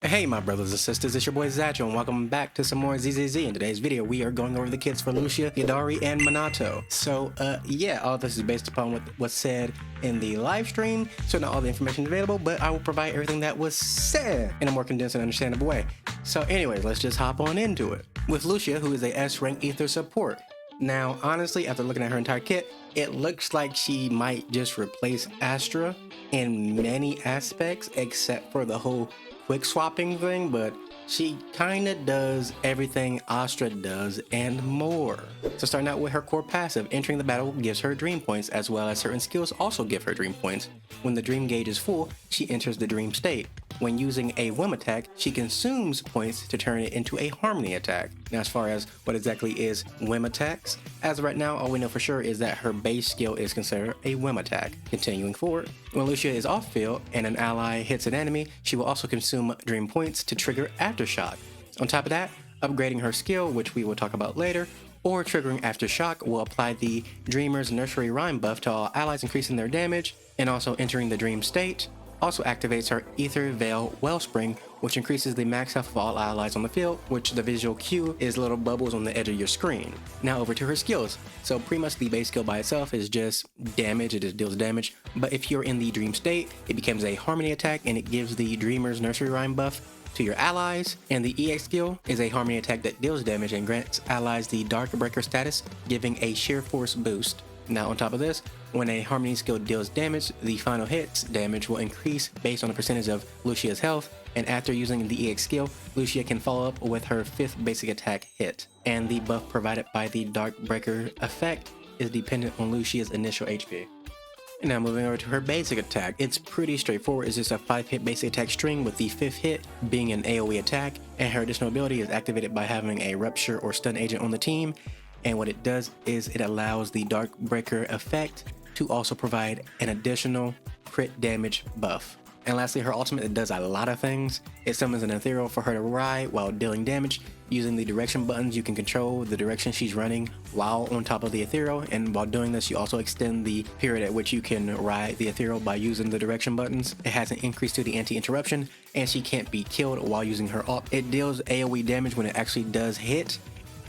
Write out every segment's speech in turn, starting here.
Hey my brothers and sisters, it's your boy Zacho and welcome back to some more ZZZ. In today's video, we are going over the kits for Lucia, Yodari, and Manato. So, yeah, all this is based upon what was said in the live stream, so not all the information is available, but I will provide everything that was said in a more condensed and understandable way. So anyways, let's just hop on into it. With Lucia, who is a S-rank ether support. Now, honestly, after looking at her entire kit, it looks like she might just replace Astra in many aspects, except for the whole quick swapping thing, but she kinda does everything Astra does and more. So starting out with her core passive, entering the battle gives her dream points, as well as certain skills also give her dream points. When the dream gauge is full, she enters the dream state. When using a whim attack, she consumes points to turn it into a harmony attack. Now as far as what exactly is whim attacks, as of right now all we know for sure is that her base skill is considered a whim attack. Continuing forward, when Lucia is off field and an ally hits an enemy, she will also consume dream points to trigger aftershock. On top of that, upgrading her skill, which we will talk about later, or triggering aftershock will apply the Dreamer's Nursery Rhyme buff to all allies, increasing their damage, and also entering the dream state. Also activates her Ether Veil Wellspring, which increases the max health of all allies on the field, which the visual cue is little bubbles on the edge of your screen. Now over to her skills. So pretty much the base skill by itself is just damage, it just deals damage, but if you're in the dream state, it becomes a harmony attack and it gives the Dreamer's Nursery Rhyme buff to your allies, and the EX skill is a harmony attack that deals damage and grants allies the Dark Breaker status, giving a sheer force boost. Now on top of this, when a harmony skill deals damage, the final hit's damage will increase based on the percentage of Lucia's health, and after using the EX skill, Lucia can follow up with her 5th basic attack hit. And the buff provided by the Dark Breaker effect is dependent on Lucia's initial HP. Now moving over to her basic attack, it's pretty straightforward. It's just a 5-hit basic attack string with the 5th hit being an AoE attack, and her additional ability is activated by having a rupture or stun agent on the team. And what it does is it allows the Dark Breaker effect to also provide an additional crit damage buff. And lastly, her ultimate, it does a lot of things. It summons an ethereal for her to ride while dealing damage. Using the direction buttons, you can control the direction she's running while on top of the ethereal, and while doing this you also extend the period at which you can ride the ethereal by using the direction buttons. It has an increase to the anti-interruption, and she can't be killed while using her ult. It deals AoE damage when it actually does hit,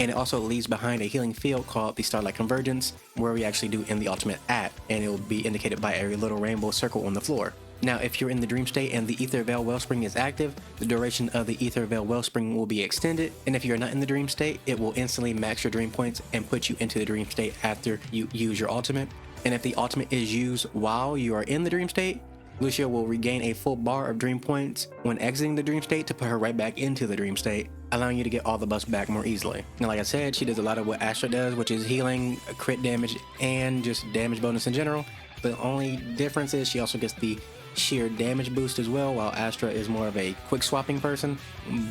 and it also leaves behind a healing field called the Starlight Convergence, where we actually do end the ultimate at, and it will be indicated by a little rainbow circle on the floor. Now if you're in the dream state and the Ether Veil Wellspring is active, the duration of the Ether Veil Wellspring will be extended, and if you're not in the dream state, it will instantly max your dream points and put you into the dream state after you use your ultimate. And if the ultimate is used while you are in the dream state, Lucia will regain a full bar of dream points when exiting the dream state to put her right back into the dream state, allowing you to get all the buffs back more easily. Now like I said, she does a lot of what Astra does, which is healing, crit damage, and just damage bonus in general. The only difference is she also gets the sheer damage boost as well, while Astra is more of a quick swapping person.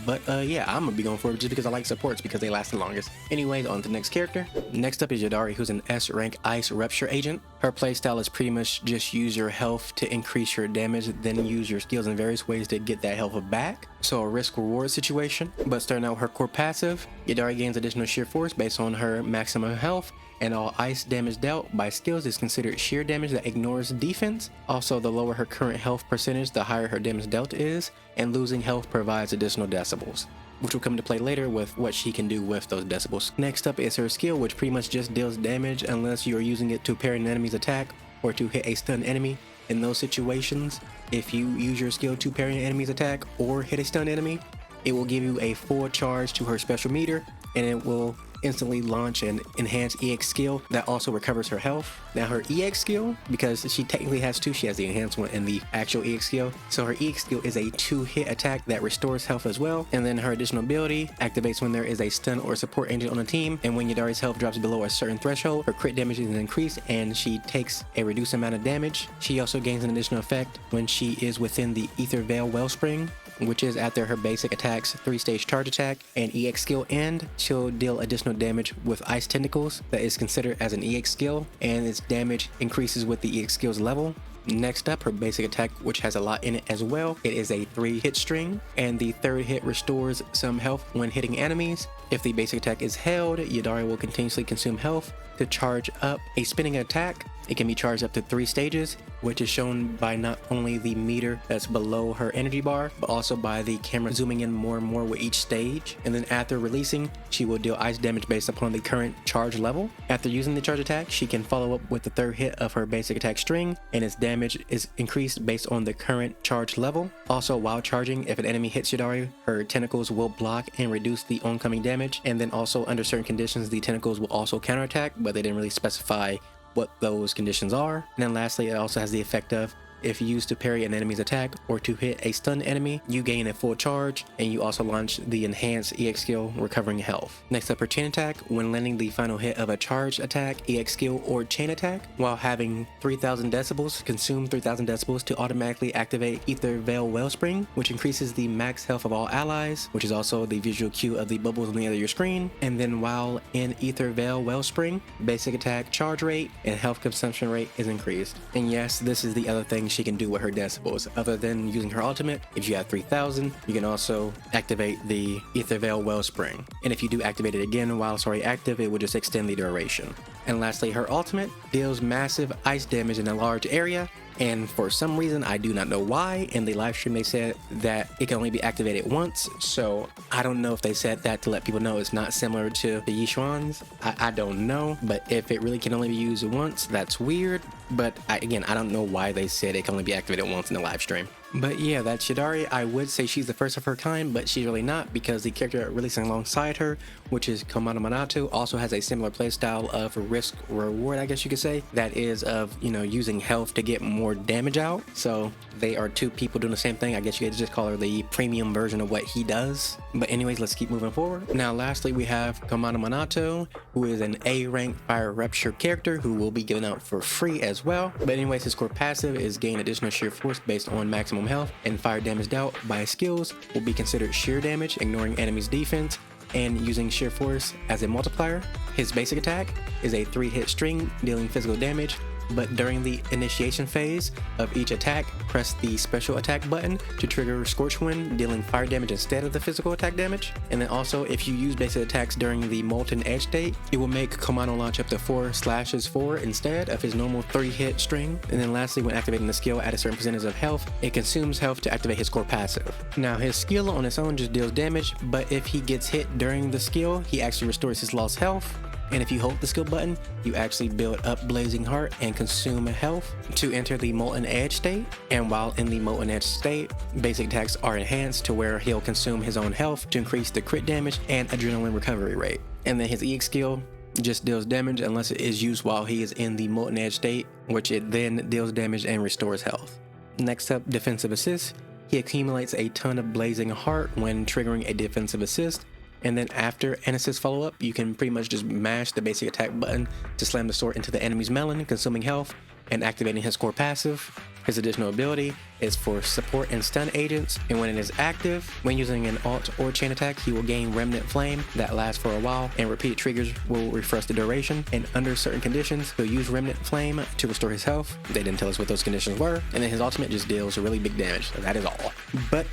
But yeah, I'm gonna be going for it just because I like supports because they last the longest. Anyways, on to the next character. Next up is Yodari, who's an S rank ice rupture agent. Her playstyle is pretty much just use your health to increase your damage, then use your skills in various ways to get that health back. So a risk reward situation. But starting out with her core passive, Yodari gains additional sheer force based on her maximum health, and all ice damage dealt by skills is considered sheer damage that ignores defense. Also, the lower her current health percentage, the higher her damage dealt is, and losing health provides additional decibels, which will come into play later with what she can do with those decibels. Next up is her skill, which pretty much just deals damage unless you are using it to parry an enemy's attack or to hit a stunned enemy. In those situations, if you use your skill to parry an enemy's attack or hit a stunned enemy, it will give you a full charge to her special meter, and it will instantly launch an enhanced EX skill that also recovers her health. Now her EX skill, because she technically has two, she has the enhanced one and the actual EX skill. So her EX skill is a 2-hit attack that restores health as well. And then her additional ability activates when there is a stun or support agent on the team, and when Yodari's health drops below a certain threshold, her crit damage is increased and she takes a reduced amount of damage. She also gains an additional effect when she is within the Ether Veil Wellspring, which is after her basic attack's 3-stage charge attack and EX skill end. She'll deal additional damage with ice tentacles that is considered as an EX skill, and its damage increases with the EX skill's level. Next up, her basic attack, which has a lot in it as well. It is a 3-hit string, and the 3rd hit restores some health when hitting enemies. If the basic attack is held, Yodari will continuously consume health to charge up a spinning attack It can be charged up to 3 stages, which is shown by not only the meter that's below her energy bar, but also by the camera zooming in more and more with each stage. And then after releasing, she will deal ice damage based upon the current charge level. After using the charge attack, she can follow up with the 3rd hit of her basic attack string, and its damage is increased based on the current charge level. Also, while charging, if an enemy hits Yodari, her tentacles will block and reduce the oncoming damage. And then also under certain conditions, the tentacles will also counterattack, but they didn't really specify what those conditions are. And then lastly, it also has the effect of, if used to parry an enemy's attack or to hit a stunned enemy, you gain a full charge, and you also launch the enhanced EX skill, recovering health. Next up, her chain attack. When landing the final hit of a charged attack, EX skill, or chain attack, while having 3000 decibels, consume 3000 decibels to automatically activate Ether Veil Wellspring, which increases the max health of all allies, which is also the visual cue of the bubbles on the other of your screen. And then while in Ether Veil Wellspring, basic attack charge rate and health consumption rate is increased. And yes, this is the other thing she can do with her decibels. Other than using her ultimate, if you have 3000, you can also activate the Ether Veil Wellspring. And if you do activate it again while it's already active, it will just extend the duration. And lastly, her ultimate deals massive ice damage in a large area. And for some reason, I do not know why, in the live stream they said that it can only be activated once, so I don't know if they said that to let people know it's not similar to the Yishuan's. I don't know, but if it really can only be used once, that's weird. But again, I don't know why they said it can only be activated once in the live stream. But yeah, that's Yodari. I would say she's the first of her kind, but she's really not, because the character releasing alongside her, which is Komano Manato, also has a similar playstyle of risk reward, I guess you could say, that is of, you know, using health to get more damage out. So they are 2 people doing the same thing. I guess you could just call her the premium version of what he does. But anyways, let's keep moving forward. Now lastly, we have Komano Manato, who is an A rank fire rupture character who will be given out for free as well. But anyways, his core passive is gain additional sheer force based on maximum health, and fire damage dealt by his skills will be considered sheer damage, ignoring enemy's defense and using sheer force as a multiplier. His basic attack is a 3-hit string dealing physical damage, but during the initiation phase of each attack, press the special attack button to trigger Scorch Wind, dealing fire damage instead of the physical attack damage. And then also, if you use basic attacks during the Molten Edge state, it will make Komano launch up to 4 slashes forward instead of his normal 3-hit string. And then lastly, when activating the skill at a certain percentage of health, it consumes health to activate his core passive. Now his skill on its own just deals damage, but if he gets hit during the skill, he actually restores his lost health. And if you hold the skill button, you actually build up Blazing Heart and consume health to enter the Molten Edge state. And while in the Molten Edge state, basic attacks are enhanced to where he'll consume his own health to increase the crit damage and adrenaline recovery rate. And then his EX skill just deals damage unless it is used while he is in the Molten Edge state, which it then deals damage and restores health. Next up, defensive assist. He accumulates a ton of Blazing Heart when triggering a defensive assist. And then after an assist follow-up, you can pretty much just mash the basic attack button to slam the sword into the enemy's melon, consuming health and activating his core passive. His additional ability is for support and stun agents, and when it is active, when using an alt or chain attack, he will gain Remnant Flame that lasts for a while, and repeated triggers will refresh the duration, and under certain conditions, he'll use Remnant Flame to restore his health. They didn't tell us what those conditions were, and then his ultimate just deals really big damage, so that is all. But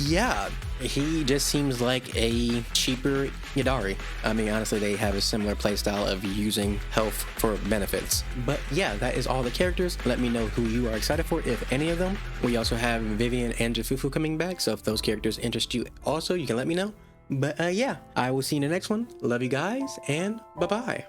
yeah, he just seems like a cheaper Yidhari. I mean, honestly, they have a similar playstyle of using health for benefits. But yeah, that is all the characters. Let me know who you are excited for, if any of them. We also have Vivian and Jafufu coming back, so if those characters interest you also, you can let me know. But yeah, I will see you in the next one. Love you guys, and bye-bye.